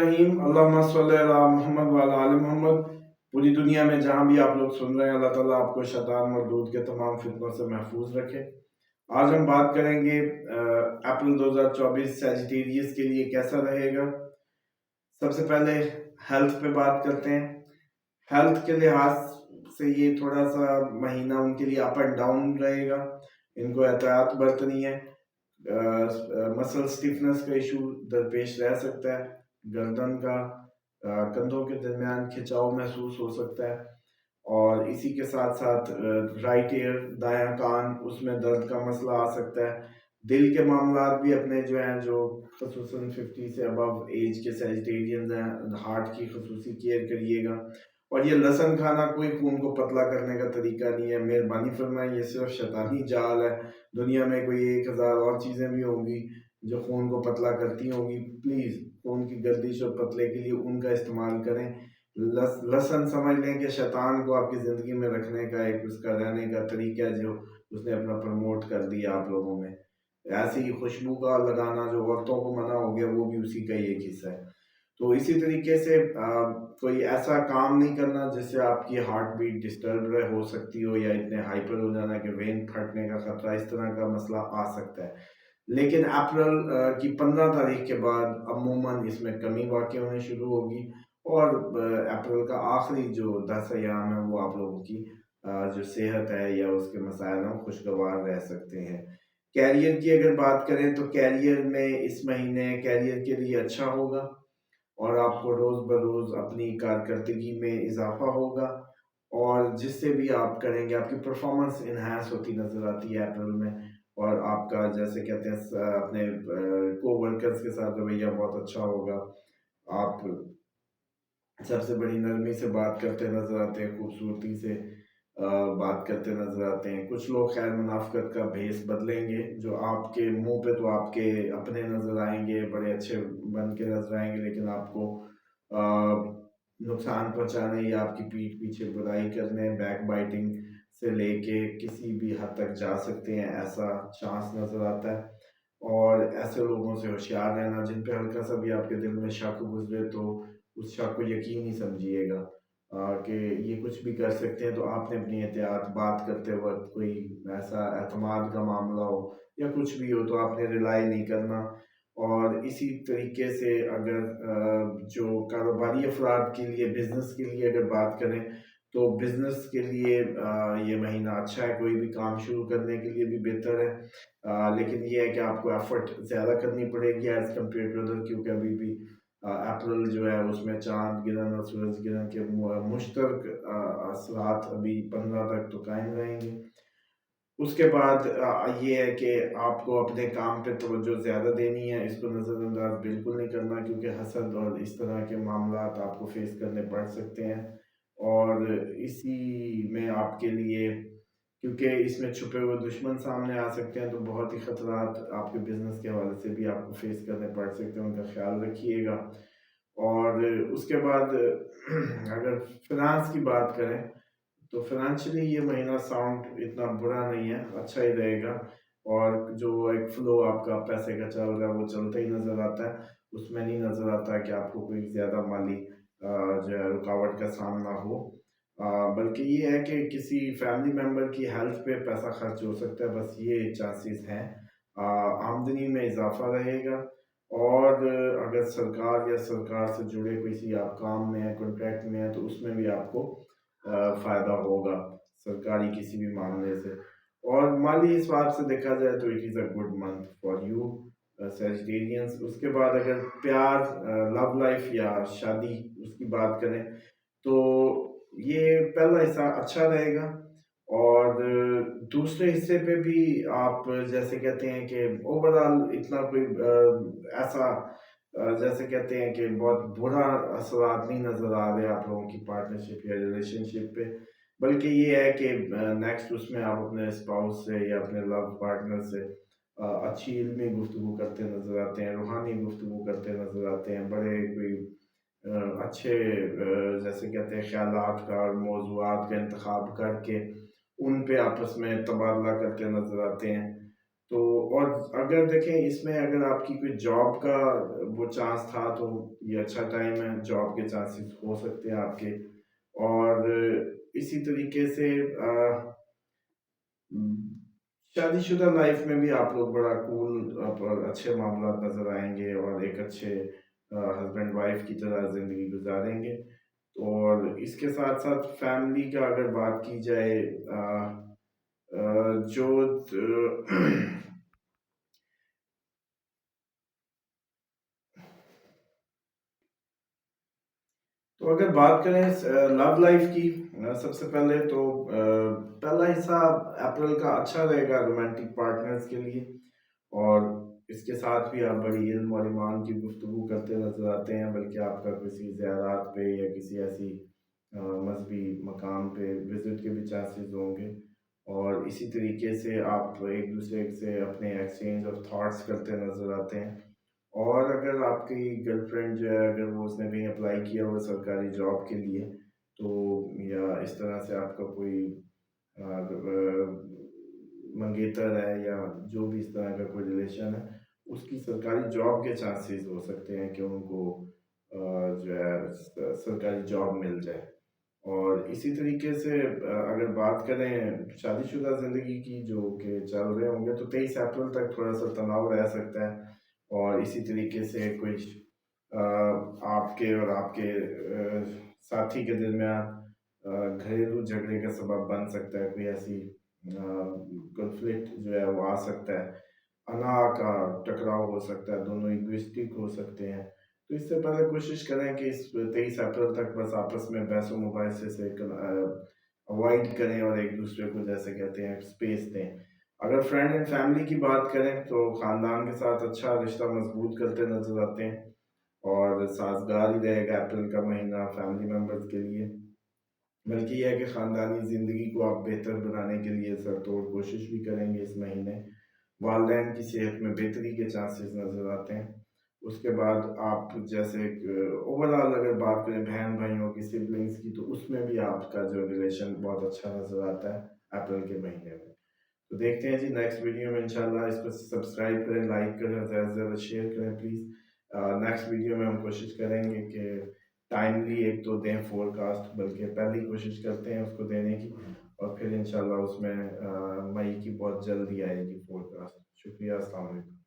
रहीम अल्लाहुम्मा सल्ली अला मोहम्मद व अला आलि मोहम्मद। पूरी दुनिया में जहाँ भी आप लोग सुन रहे हैं, अल्लाह ताला आपको शैतान मरदूद के तमाम फितनों से महफूज रखे। आज हम बात करेंगे अप्रैल 2024 सैजिटेरियस के लिए कैसा रहेगा। सबसे पहले हेल्थ पे बात करते हैं। हेल्थ के लिहाज से ये थोड़ा सा महीना उनके लिए अप एंड डाउन रहेगा। इनको एहतियात बरतनी है। मसल स्टिफनेस का इशू दरपेश रह सकता है। गर्दन का कंधों के दरमियान खिंचाव महसूस हो सकता है, और इसी के साथ साथ राइट ईयर दायां कान उसमें दर्द का मसला आ सकता है। दिल के मामलात भी अपने जो हैं, जो खसूसन 50 से अबव एज के सैजिटेरियंस हैं, हार्ट की खसूसी केयर करिएगा। और ये लहसुन खाना कोई खून को पतला करने का तरीका नहीं है, मेहरबानी फरमाएं, ये सिर्फ शैतानी जाल है। दुनिया में कोई 1000 और चीज़ें भी होंगी जो खून को पतला करती होंगी। प्लीज़ खून की गर्दिश और पतले के लिए उनका इस्तेमाल करें। लहसुन समझ लें कि शैतान को आपकी ज़िंदगी में रखने का एक उसका रहने का तरीका है, जो उसने अपना प्रमोट कर दिया आप लोगों में। ऐसी ही खुशबू का लगाना जो औरतों को मना हो गया, वो भी उसी का ही एक हिस्सा है। तो इसी तरीके से कोई ऐसा काम नहीं करना जिससे आपकी हार्ट बीट डिस्टर्ब हो सकती हो, या इतने हाइपर हो जाना कि वेन फटने का खतरा, इस तरह का मसला आ सकता है। लेकिन अप्रैल की 15 तारीख के बाद अमूमन इसमें कमी वाक़ई होनी शुरू होगी, और अप्रैल का आखिरी जो 10 अयाम है वो आप लोगों की जो सेहत है या उसके मसाइल हैं खुशगवार रह सकते हैं। कैरियर की अगर बात करें तो कैरियर में इस महीने कैरियर के लिए अच्छा होगा, और आपको रोज़ बरोज़ अपनी कारकर्दगी में इजाफा होगा, और जिससे भी आप करेंगे आपकी परफॉर्मेंस इन्हांस होती नज़र आती है अप्रैल में। और आपका जैसे कहते हैं अपने को वर्कर्स के साथ रवैया बहुत अच्छा होगा। आप सबसे बड़ी नरमी से बात करते नज़र आते हैं, खूबसूरती से बात करते नज़र आते हैं। कुछ लोग खैर मुनाफ़िकत का भेस बदलेंगे, जो आपके मुंह पे तो आपके अपने नज़र आएंगे, बड़े अच्छे बन के नज़र आएंगे, लेकिन आपको नुकसान पहुंचाने या आपकी पीठ पीछे बुराई करने, बैक बाइटिंग से लेके किसी भी हद तक जा सकते हैं, ऐसा चांस नज़र आता है। और ऐसे लोगों से होशियार रहना, जिन पे हल्का सा भी आपके दिल में शक गुजरे तो उस शक को यकीन ही समझिएगा कि ये कुछ भी कर सकते हैं। तो आपने अपनी एहतियात बात करते वक्त कोई ऐसा एतमाद का मामला हो या कुछ भी हो, तो आपने रिलाई नहीं करना। और इसी तरीके से अगर जो कारोबारी अफराद के लिए, बिजनेस के लिए अगर बात करें, तो बिजनेस के लिए ये महीना अच्छा है, कोई भी काम शुरू करने के लिए भी बेहतर है। लेकिन ये है कि आपको एफर्ट ज़्यादा करनी पड़ेगी एज़ कम्पेयर टू अदर, क्योंकि अभी भी अप्रैल जो है उसमें चांद गिरन और सूरज गिरन के मुश्तरक असरात अभी 15 तक तो कायम रहेंगे। उसके बाद ये है कि आपको अपने काम पे तवज्जो ज़्यादा देनी है, इसको नज़रअंदाज बिल्कुल नहीं करना, क्योंकि हसद और इस तरह के मामलात आपको फेस करने पड़ सकते हैं। और इसी में आपके लिए, क्योंकि इसमें छुपे हुए दुश्मन सामने आ सकते हैं, तो बहुत ही ख़तरात आपके बिजनेस के हवाले से भी आपको फेस करने पड़ सकते हैं, उनका ख्याल रखिएगा। और उसके बाद अगर फिनांस की बात करें, तो फाइनेंशियली ये महीना साउंड इतना बुरा नहीं है, अच्छा ही रहेगा। और जो एक फ्लो आपका पैसे का चल रहा है वो चलता ही नज़र आता है, उसमें नहीं नज़र आता कि आपको कोई ज़्यादा माली जो है रुकावट का सामना हो। बल्कि ये है कि किसी फैमिली मेम्बर की हेल्थ पे पैसा खर्च हो सकता है, बस ये चांसेस हैं। आमदनी में इजाफा रहेगा, और अगर सरकार या सरकार से जुड़े किसी आप काम में है, कॉन्ट्रैक्ट में है, तो उसमें भी आपको फ़ायदा होगा सरकारी किसी भी मामले से। और माली हिसाब से देखा जाए तो it is a good month for you Sagittarians. उसके बाद अगर प्यार, लव लाइफ या शादी उसकी बात करें, तो ये पहला हिस्सा अच्छा रहेगा। और दूसरे हिस्से पे भी आप जैसे कहते हैं कि ओवरऑल इतना कोई ऐसा जैसे कहते हैं कि बहुत बुरा असरात नहीं नज़र आ रहे आप लोगों की पार्टनरशिप या रिलेशनशिप पे। बल्कि ये है कि नेक्स्ट उसमें आप अपने स्पाउस से या अपने लव पार्टनर से अच्छी इल्मी गुफ्तगू करते नज़र आते हैं, रूहानी गुफ्तगू करते नज़र आते हैं, बड़े कोई अच्छे जैसे कहते हैं ख्यालात का और मौज़ूआत का इंतखाब करके उन पे आपस में तबादला करके नज़र आते हैं। तो और अगर देखें इसमें अगर आपकी कोई जॉब का वो चांस था तो ये अच्छा टाइम है, जॉब के चांसेस हो सकते हैं आपके। और इसी तरीके से शादीशुदा लाइफ में भी आप लोग बड़ा कूल और अच्छे मामला नजर आएंगे और एक अच्छे हस्बैंड वाइफ की तरह जिंदगी गुजारेंगे। और इसके साथ साथ फैमिली का अगर बात की जाए, जो तो अगर बात करें लव लाइफ की, सबसे पहले तो पहला हिस्सा अप्रैल का अच्छा रहेगा रोमांटिक पार्टनर्स के लिए। और इसके साथ भी आप बड़ी इल्म और ईमान की गुफ्तगू करते नजर आते हैं, बल्कि आपका किसी ज़ियारात पे या किसी ऐसी मजहबी मकाम पे विजिट के भी चांसेस होंगे। और इसी तरीके से आप एक दूसरे से अपने एक्सचेंज ऑफ थॉट्स करते नजर आते हैं। और अगर आपकी गर्लफ्रेंड जो है, अगर वो उसने कहीं अप्लाई किया हो सरकारी जॉब के लिए, तो या इस तरह से आपका कोई मंगेतर है या जो भी इस तरह का कोई रिलेशन है, उसकी सरकारी जॉब के चांसेस हो सकते हैं कि उनको जो है सरकारी जॉब मिल जाए। और इसी तरीके से अगर बात करें शादीशुदा ज़िंदगी की जो कि चल रहे होंगे, तो 23 अप्रैल तक थोड़ा सा तनाव रह सकता है। और इसी तरीके से कुछ आपके और आपके साथी के दरमियान घरेलू झगड़े का सबब बन सकता है, कोई ऐसी कॉन्फ्लिक्ट जो है वो आ सकता है, अना का टकराव हो सकता है, दोनों इगोइस्टिक हो सकते हैं। तो इससे पहले कोशिश करें कि इस 23 अप्रैल तक बस आपस में बहसों मुबाहिसे से अवॉइड करें और एक दूसरे को जैसे कहते हैं स्पेस दें। अगर फ्रेंड एंड फैमिली की बात करें तो ख़ानदान के साथ अच्छा रिश्ता मजबूत करते नजर आते हैं और साजगार ही रहेगा अप्रैल का महीना फैमिली मेम्बर्स के लिए। बल्कि यह है कि ख़ानदानी ज़िंदगी को आप बेहतर बनाने के लिए सरतोड़ कोशिश भी करेंगे इस महीने। वालदैन की सेहत में बेहतरी के चांसेस नज़र आते हैं। उसके बाद आप जैसे ओवरऑल अगर बात करें बहन भाइयों की, सिबलिंग्स की, तो उसमें भी आपका जो रिलेशन बहुत अच्छा नज़र आता है अप्रैल के महीने में। तो देखते हैं जी नेक्स्ट वीडियो में इंशाल्लाह। इसको सब्सक्राइब करें, लाइक करें, ज़्यादा से ज़्यादा शेयर करें प्लीज़। नेक्स्ट वीडियो में हम कोशिश करेंगे कि टाइमली एक तो दें फोरकास्ट, बल्कि पहली कोशिश करते हैं उसको देने की, और फिर इंशाल्लाह उसमें मई की बहुत जल्दी आएगी फोरकास्ट। शुक्रिया, अस्सलाम वालेकुम।